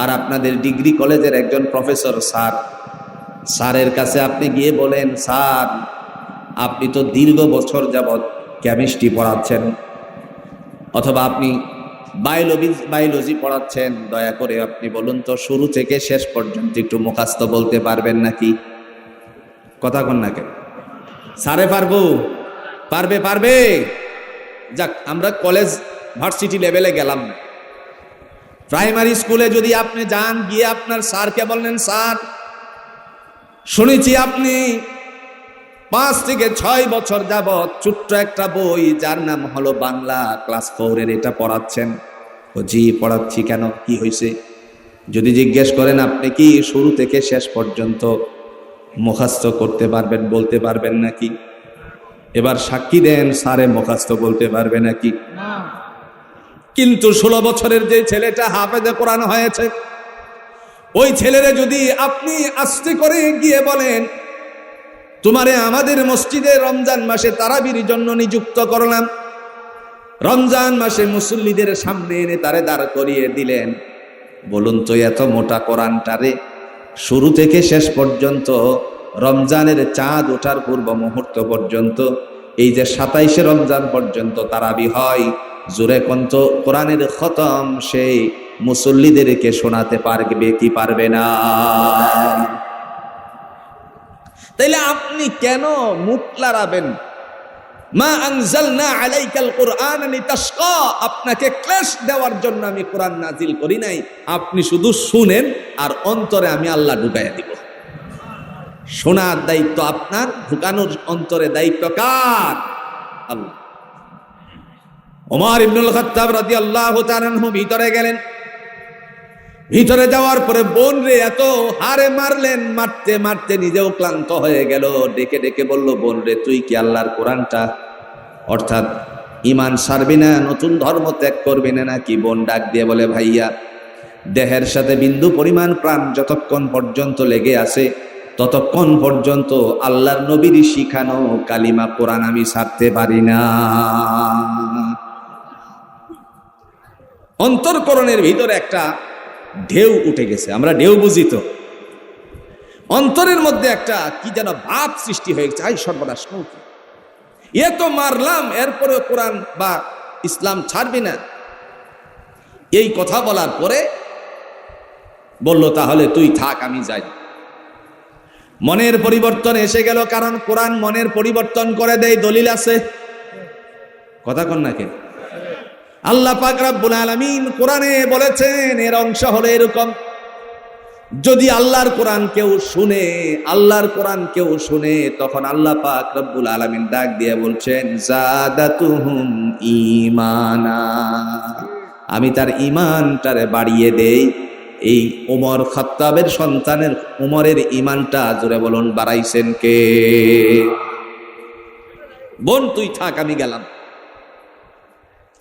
আর আপনাদের ডিগ্রি কলেজের একজন প্রফেসর স্যারের কাছে আপনি গিয়ে বলেন, স্যার আপনি তো দীর্ঘ বছর যাবৎ কেমিস্ট্রি পড়াচ্ছেন, অথবা আপনি বায়োলজি পড়াচ্ছেন, দয়া করে আপনি বলুন তো শুরু থেকে শেষ পর্যন্ত একটু মুখস্থ বলতে পারবেন নাকি? কথা কন না কেন? স্যারে পারবে। যাক, আমরা কলেজ ভার্সিটি লেভেলে গেলাম না। প্রাইমারি স্কুলে যদি আপনি যান, গিয়ে আপনার স্যারকে বললেন, স্যার শুনেছি আপনি 5 থেকে 6 বছর যাবৎ ছোট্ট একটা বই যার নাম হলো বাংলা ক্লাস 4-এর এটা পড়াচ্ছেন। ও জি পড়াচ্ছি। কেন, কি হয়েছে? যদি জিজ্ঞেস করেন আপনি কি শুরু থেকে শেষ পর্যন্ত মুখস্থ করতে পারবেন, বলতে পারবেন নাকি? এবার সাক্ষী দেন, স্যারে মুখস্থ বলতে পারবে নাকি? কিন্তু 16 বছরের যে ছেলেটা হাফেজে কোরআন হয়েছে, ওই ছেলেরে যদি আপনি আস্তে করে গিয়ে বলেন, তোমারে আমাদের মসজিদে রমজান মাসে তারাবির জন্য নিযুক্ত করলাম, রমজান মাসে মুসল্লিদের সামনে এনে তারে দাঁড় করিয়ে দিলেন, বলুন তো এত মোটা কোরআনটারে শুরু থেকে শেষ পর্যন্ত, রমজানের চাঁদ ওঠার পূর্ব মুহূর্ত পর্যন্ত, এই যে 27শে রমজান পর্যন্ত তারাবি হয়, জোরে কন্ত কোরআনের খতম সেই মুসল্লিদেরকে শোনাতে পারবে কি পারবে না? তাইলে আপনি কেন মুখ লড়াবেন? মা আনজালনা আলাইকাল কুরআন লিতাশকা। আপনাকে ক্লেশ দেওয়ার জন্য আমি কোরআন নাজিল করি নাই, আপনি শুধু শুনেন আর অন্তরে আমি আল্লাহ ঢুকাইয়া দিব। শোনার দায়িত্ব আপনার, ঢুকানোর অন্তরে দায়িত্ব কার? আল্লাহ। ওমর ইবনুল খাত্তাব রাদিয়াল্লাহু তাআলা আনহু ভিতরে গেলেন। ভিতরে যাওয়ার পরে বোন রে এত হারে মারলেন, মারতে মারতে নিজেও ক্লান্ত হয়ে গেল। ডেকে ডেকে বলল, বোন রে তুই কি আল্লাহর কোরআনটা অর্থাৎ ঈমান ছাড়বি না, নতুন ধর্ম ত্যাগ করবি না নাকি? বোন ডাক দিয়ে বলে, ভাইয়া দেহের সাথে বিন্দু পরিমাণ প্রাণ যতক্ষণ পর্যন্ত লেগে আছে ততক্ষণ পর্যন্ত আল্লাহর নবীর শিখানো কালিমা কোরআন আমি ছাড়তে পারি না। অন্তরকরণের ভিতরে একটা ঢেউ উঠে গেছে, আমরা ঢেউ বুঝি তো। অন্তরের মধ্যে একটা কি যেন ভাব সৃষ্টি হয়ে গেছে, আই সর্বনাশ, এ তো মারলাম, এরপরে কোরআন বা ইসলাম ছাড়বি না। এই কথা বলার পরে বলল তাহলে তুই থাক, আমি যাই। মনের পরিবর্তন এসে গেল, কারণ কোরআন মনের পরিবর্তন করে দেয়, দলিল আছে। কথা কন নাকি? আল্লাহ পাক রব্বুল আলামিন কোরআনে বলেছেন, এর অংশ হলো এরকম, যদি আল্লাহর কোরআন কেউ শুনে, আল্লাহর কোরআন কেউ শুনে, তখন আল্লাহ পাক রব্বুল আলামিন ডাক দিয়ে বলছেন, জাদাতুহুম ঈমানা, আমি তার ঈমানটারে বাড়িয়ে দেই। এই ওমর খাত্তাবের সন্তানের ওমরের ঈমানটা, জোরে বলুন, বাড়াইছেন কে? বোন তুই থাক, আমি গেলাম।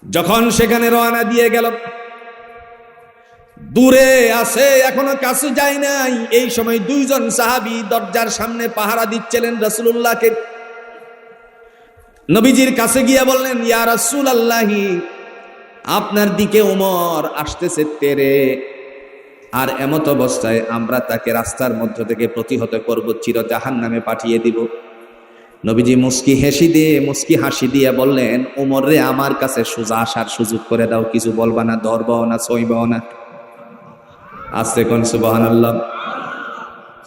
যখন সেখানে রওনা দিয়ে গেল, দূরে আছে, এখনো কাছে যায় নাই। এই সময় দুইজন সাহাবী দরজার সামনে পাহারা দিচ্ছিলেন রাসূলুল্লাহকে। নবীজির কাছে গিয়ে বললেন, ইয়া রাসূলুল্লাহি, আপনার দিকে ওমর আসতেছে তেরে, আর এমত অবস্থায় আমরা তাকে রাস্তার মধ্য থেকে প্রতিহত করব, চির জাহান্নামে পাঠিয়ে দিব। নবীজি মুস্কি হাসি দিয়ে বললেন, ওমর রে, আমার কাছে সোজা আসার সুযোগ করে দাও, কিছু বলবা না, ধরবাও না, সইবাও না। আস্তে কোন সুবহানাল্লাহ।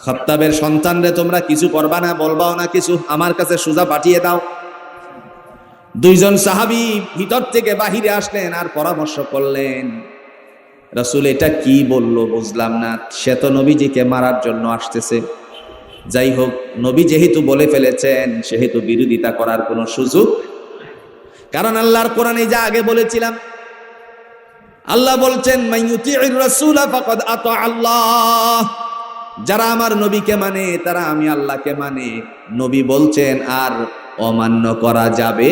খাত্তাবের সন্তান রে, তোমরা কিছু করবা না, বলবাও না কিছু, আমার কাছে সোজা পাঠিয়ে দাও। দুইজন সাহাবী ভিতর থেকে বাহিরে আসলেন আর পরামর্শ করলেন, রাসূল এটা কি বলল বুঝলাম না, সে তো নবীজিকে মারার জন্য আসতেছে। যাই হোক, নবী যেহেতু বলে ফেলেছেন, সেহেতু বিরোধিতা করার কোনো সুযোগ, কারণ আল্লাহর কোরআনে যা আগে বলেছিলাম, আল্লাহ বলছেন, মাইয়ুতিউর রাসূলা ফাকাদ আতা আল্লাহ, যারা আমার নবীকে মানে তারা আমি আল্লাহকে মানে। নবী বলছেন আর অমান্য করা যাবে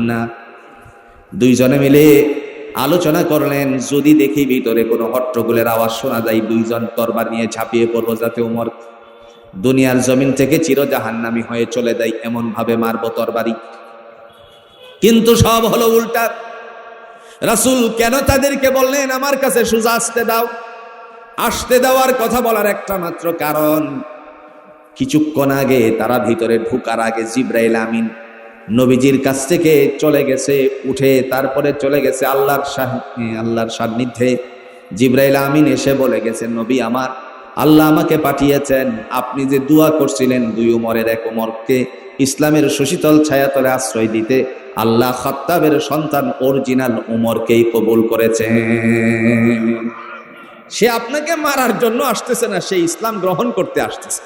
না। দুইজনে মিলে আলোচনা করলেন, যদি দেখি ভিতরে কোনো হট্টগোলের আওয়াজ শোনা যায়, দুইজন তরবারি নিয়ে ঝাঁপিয়ে পড়বো, যাতে ওমর দুনিয়ার জমিন থেকে চির জাহান্নামী হয়ে চলে যায়, এমন ভাবে মারবো তরবারি। কিন্তু সব হলো উল্টা। রাসূল কেন তাদেরকে বললেন আমার কাছে সোজা আসতে দাও? আসতে দেওয়ার কথা বলার একটা মাত্র কারণ, কিছুক্ষণ আগে তারা ভিতরে ঢোকার আগে জিবরাইল আমিন নবীজির কাছ থেকে চলে গেছে, উঠে তারপরে চলে গেছে আল্লাহর সান্নিধ্যে। জিবরাইল আমিন এসে বলে গেছেন, নবী আমার, আল্লাহ আমাকে পাঠিয়েছেন, আপনি যে দোয়া করছিলেন দুই ওমরের এক ওমরকে ইসলামের সুশীতল ছায়াতলে আশ্রয় দিতে, আল্লাহ খাত্তাবের সন্তান অরিজিনাল ওমরকেই কবুল করেছেন। সে আপনাকে মারার জন্য আসতেছে না, সে ইসলাম গ্রহণ করতে আসতেছে।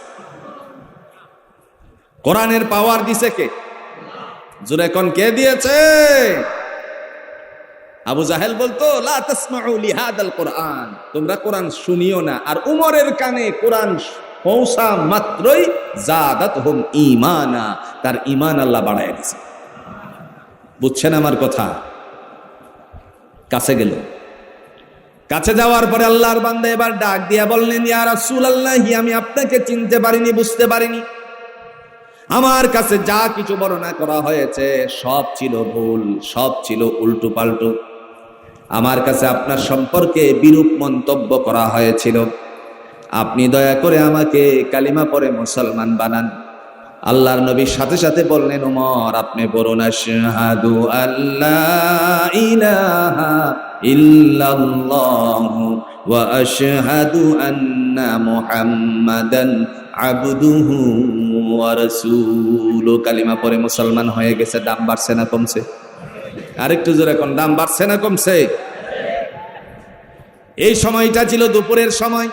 কোরআনের পাওয়ার দিছে কে? জোরে কোন কে দিয়েছে? আবু জাহেল বলতো, লা তাসমাউ লিহাদাল কোরআন, তোমরা কোরআন শুনিও না। আর উমরের কানে কোরআন পৌঁছা মাত্রই জাদাতহুম ঈমানা, তার ঈমান আল্লাহ বাড়ায় দিয়েছে। বুঝছেন আমার কথা? কাছে গেল, কাছে যাওয়ার পরে আল্লাহর বান্দা এবার ডাক দিয়া বললেন, ইয়া রাসূলুল্লাহ, আমি আপনাকে চিনতে পারিনি, বুঝতে পারিনি। আমার কাছে যা কিছু বর্ণনা করা হয়েছে সব ছিল ভুল, সব ছিল উল্টো পাল্টো। আমার কাছে আপনার সম্পর্কে বিরূপ মন্তব্য করা হয়েছিল। আপনি দয়া করে আমাকে কালিমা পড়ে মুসলমান বানান। আল্লাহর নবীর সাথে সাথে বললেন, ওমর আপনি বলুন, আশহাদু আল্লা ইলাহা ইল্লাল্লাহু ওয়া আশহাদু আন্না মুহাম্মাদান আবদুহু ওয়া রাসূলুহু। কালিমা পড়ে মুসলমান হয়ে গেছে। দাম বাড়ছে না কমছে? আরেকটু জোরে কোন, দাম বাড়ছে না কমছে? এই সময়টা ছিল দুপুরের সময়।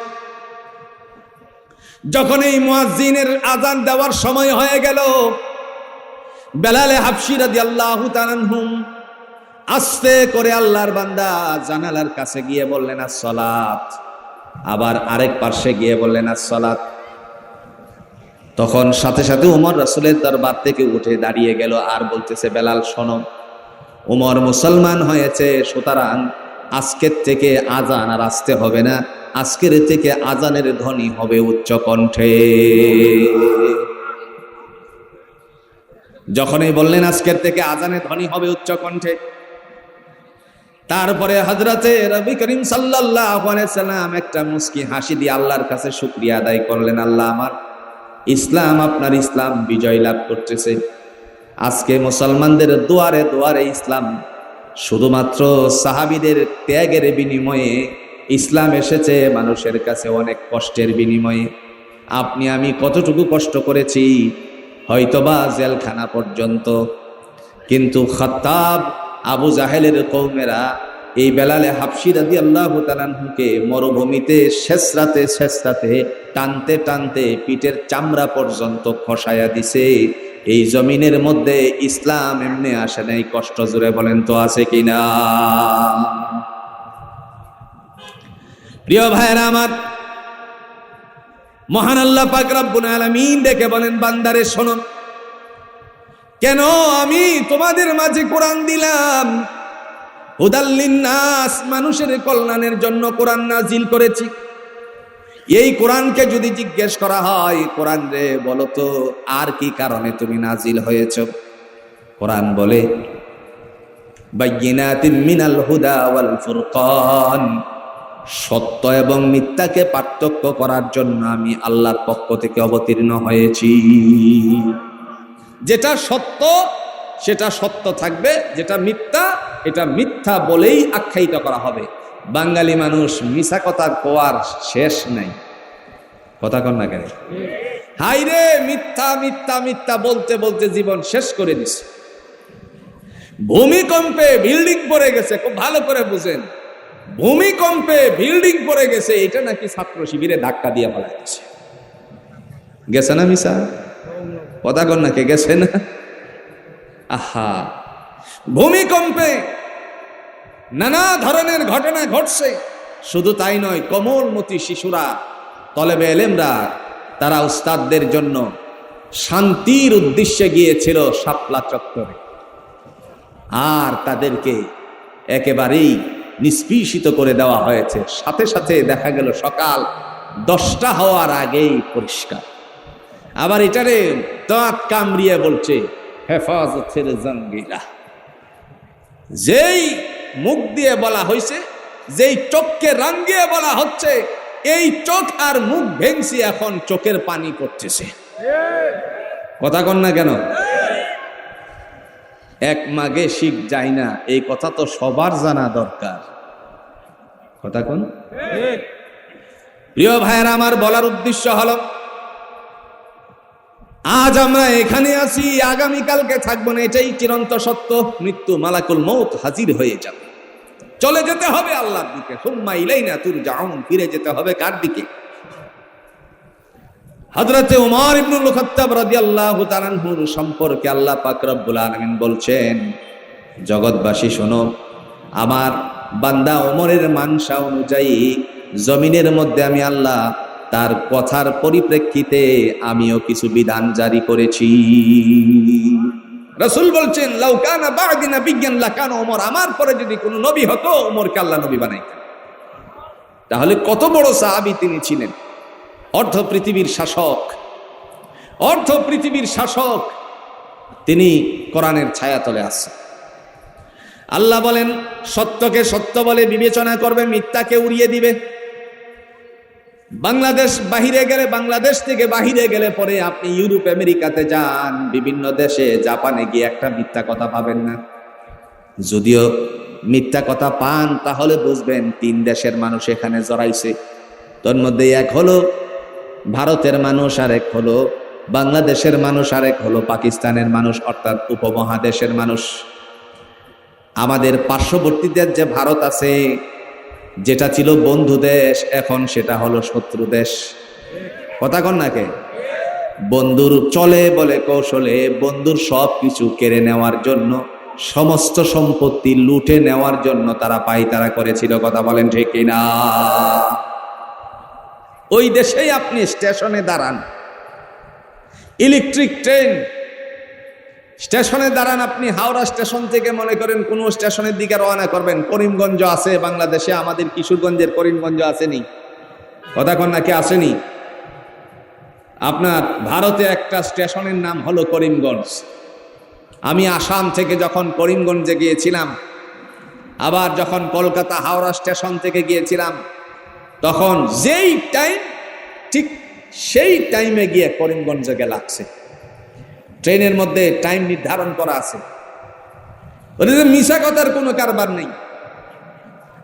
যখন এই মুয়াজ্জিনের আযান দেওয়ার সময় হয়ে গেল, বেলালে হাবশী রাদিয়াল্লাহু তাআলা আনহু আস্তে করে আল্লাহর বান্দা জানালার কাছে গিয়ে বললেন, আসসালাত। আবার আরেক পাশে গিয়ে বললেন, আসসালাত। তখন সাথে সাথে ওমর রাসূলের দরবার থেকে উঠে দাঁড়িয়ে গেল আর বলতেছে, বেলাল শোনো, ওমর মুসলমান হয়েছে, সুতরাং আজকের থেকে আজান আর আসতে হবে না, আজকের থেকে আজানের ধ্বনি হবে উচ্চ কণ্ঠে। যখনই বললেন আজকের থেকে আজানের ধ্বনি হবে উচ্চ কণ্ঠে, তারপরে হযরতে নবী করিম সাল্লাল্লাহু আলাইহি সাল্লাম একটা মুস্কি হাসি দিয়ে আল্লাহর কাছে শুকরিয়া আদায় করলেন, আল্লাহ আমার ইসলাম, আপনার ইসলাম বিজয় লাভ করতেছে। আজকে মুসলমানদের দুয়ারে দুয়ারে ইসলাম শুধুমাত্র সাহাবীদের ত্যাগের বিনিময়ে ইসলাম এসেছে মানুষের কাছে অনেক কষ্টের বিনিময়ে। আপনি আমি কতটুকু কষ্ট করেছি, হয়তোবা জেলখানা পর্যন্ত। কিন্তু খাত্তাব, আবু জাহেলের কওমেরা এই বেলালে হাবশী রাদিয়াল্লাহু তাআলা আনহুকে মরুভূমিতে শেষরাতে টানতে টানতে পিঠের চামড়া পর্যন্ত খসায়া দিছে। এই জমিনের মধ্যে ইসলাম এমনি আসে নাই, কষ্ট জুড়ে বলেন তো আছে কিনা? প্রিয় ভাইরা আমার, মহান আল্লাহ পাক রব্বুল আলামিন ডেকে বলেন, বান্দারে শোনো, কেন আমি তোমাদের মাঝে কোরআন দিলাম, হুদাল লিন্নাস, মানুষের কল্যাণের জন্য কোরআন নাজিল করেছি। এই কোরআনকে যদি জিজ্ঞেস করা হয়, কোরআন রে বলো তো আর কি কারণে তুমি নাজিল হয়েছ? কোরআন বলে, বাইয়িনাতিন মিনাল হুদা ওয়াল ফুরকান, সত্য এবং মিথ্যাকে পার্থক্য করার জন্য আমি আল্লাহর পক্ষ থেকে অবতীর্ণ হয়েছি। যেটা সত্য সেটা সত্য থাকবে, যেটা মিথ্যা এটা মিথ্যা বলেই আখ্যায়িত করা হবে। বাঙালি মানুষ মিছা কথা কোয়ার শেষ নাই, কথা কন না কেন? হাই রে, মিথ্যা মিথ্যা মিথ্যা বলতে বলতে জীবন শেষ করে দিছে। ভূমিকম্পে বিল্ডিং পড়ে গেছে, খুব ভালো করে বুঝেন, ভূমিকম্পে বিল্ডিং পড়ে গেছে, এটা নাকি ছাত্র শিবিরে ধাক্কা দিয়ে ফেলা গেছে। গেছে না মিশা? কথা কন না কে গেছে না? আহা, ভূমিকম্পে নানা ধরনের ঘটনা ঘটছে। শুধু তাই নয়, কোমলমতি শিশুরা, তলেবে এলেমরা, তারা উস্তাদদের জন্য শান্তির উদ্দেশ্যে গিয়েছিল শাপলা চত্বরে, আর তাদেরকে একেবারেই নিষ্পেষিত করে দেওয়া হয়েছে। সাথে সাথে দেখা গেল সকাল 10টা হওয়ার আগেই পরিষ্কার। আবার এটারে দাঁত কামড়িয়ে বলছে হেফাজতের জঙ্গিরা। যেই মুখ দিয়ে বলা হয়েছে, যেই চোখকে রাঙ্গিয়ে বলা হচ্ছে, এই চোখ আর মুখ ভেঙছি, এখন চোখের পানি পড়তেছে। কথা কন না কেন? এক মাগে শিখ যায় না, এই কথা তো সবার জানা দরকার। কথা কোন? প্রিয় ভাইয়েরা আমার, বলার উদ্দেশ্য হলো, আজ আমরা এখানে আছি, আগামীকালকে থাকবো না, এটাই চিরন্ত সত্য। মৃত্যু, মালাকুল মউত হাজির হয়ে যাবে, চলে যেতে হবে আল্লাহর দিকে। সুম্মা ইলাইনা তুরজাউন, ফিরে যেতে হবে কার দিকে? হযরতে ওমর ইবনুল খাত্তাব রাদিয়াল্লাহু তাআলা আনহুর সম্পর্কে আল্লাহ পাক রব্বুল আলামিন বলছেন, জগৎবাসী শোনো, আমার বান্দা ওমরের মানসা অনুযায়ী জমিনের মধ্যে আমি আল্লাহ তার কথার পরিপ্রেক্ষিতে আমিও কিছু বিধান জারি করেছি। রাসূল বলছেন, লাউ কানা বা'দি নাবিয়্যান লাকানা ওমর, আমার পরে যদি কোনো নবী হতো, ওমরকে আল্লাহ নবী বানাইতেন। তাহলে কত বড় সাহাবী তিনি ছিলেন, অর্ধ পৃথিবীর শাসক, অর্ধ পৃথিবীর শাসক। তিনি কোরআনের ছায়াতলে আছেন। আল্লাহ বলেন, সত্যকে সত্য বলে বিবেচনা করবে, মিথ্যাকে উড়িয়ে দিবে। বাংলাদেশ বাহিরে গেলে, বাংলাদেশ থেকে বাহিরে গেলে পরে আপনি ইউরোপ আমেরিকাতে যান, বিভিন্ন দেশে, জাপানে গিয়ে একটা মিথ্যা কথা পাবেন না। যদিও মিথ্যা কথা পান, তাহলে বুঝবেন 3 দেশের মানুষ এখানে জড়াইছে। তোর মধ্যে এক হলো ভারতের মানুষ, আর এক হলো বাংলাদেশের মানুষ, আর এক হলো পাকিস্তানের মানুষ, অর্থাৎ উপমহাদেশের মানুষ। আমাদের পার্শ্ববর্তীতে যে ভারত আছে, যেটা ছিল বন্ধু দেশ, এখন সেটা হলো শত্রু দেশ। কথা কন না কে? বন্ধুর চলে বলে কৌশলে, বন্ধুর সব কিছু কেড়ে নেওয়ার জন্য, সমস্ত সম্পত্তি লুটে নেওয়ার জন্য তারা পায়তারা করেছিল। কথা বলেন ঠিক কিনা? ওই দেশেই আপনি স্টেশনে দাঁড়ান, ইলেকট্রিক ট্রেন স্টেশনে দাঁড়ান, আপনি হাওড়া স্টেশন থেকে মনে করেন কোন স্টেশনের দিকে রওনা করবেন, করিমগঞ্জ আছে বাংলাদেশে, আমাদের কিশোরগঞ্জের করিমগঞ্জ আসেনি? কথা কন নাকি আসেনি? আপনার ভারতে একটা স্টেশনের নাম হলো করিমগঞ্জ। আমি আসাম থেকে যখন করিমগঞ্জে গিয়েছিলাম, আবার যখন কলকাতা হাওড়া স্টেশন থেকে গিয়েছিলাম, তখন যেই টাইম, ঠিক সেই টাইমে গিয়ে করিমগঞ্জে গিয়ে লাগছে। ট্রেনের মধ্যে টাইম নির্ধারণ করা আছে, মিশা কথার কোনো কারবার নেই।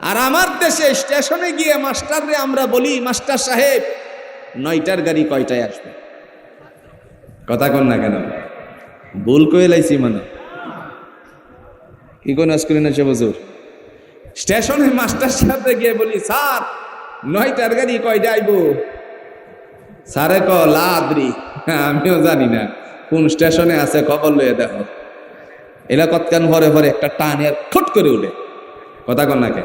আর আমার দেশে স্টেশনে গিয়ে মাস্টাররে আমরা বলি, মাস্টার সাহেব 9টার গাড়ি কয়টায় আসবে? কথা কন না কেন? ভুল কয়ে লাইছি মানে কি কোন স্কুলে না সে বছর স্টেশনে মাস্টার সাহেবরে গিয়ে বলি, স্যার 9টার গাড়ি কয়টায় আইব? স্যারে ক লাদ্রি, আমিও জানি না কোন স্টেশনে আছে, খবর লইয়ে দেখো। এলা কতক্ষণ পরে পরে একটা টানের ফুট করে উঠে। কথা কন না কে?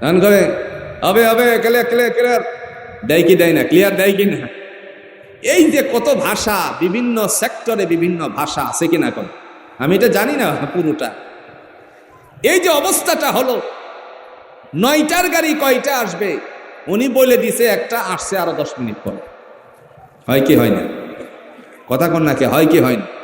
টান করে হবে হবে ক্লিয়ার ক্লিয়ার ক্লিয়ার দেয় কি দেয় না, ক্লিয়ার দেয় কি না? এই যে কত ভাষা, বিভিন্ন সেক্টরে বিভিন্ন ভাষা আছে কিনা কোন আমি এটা জানি না পুরোটা। এই যে অবস্থাটা হলো, 9টার গাড়ি কয়টা আসবে উনি বলে দিছে একটা, আসছে আরো 10 মিনিট পর। হয় কি হয় না? কথা কন না কে? হয় কি হয় না?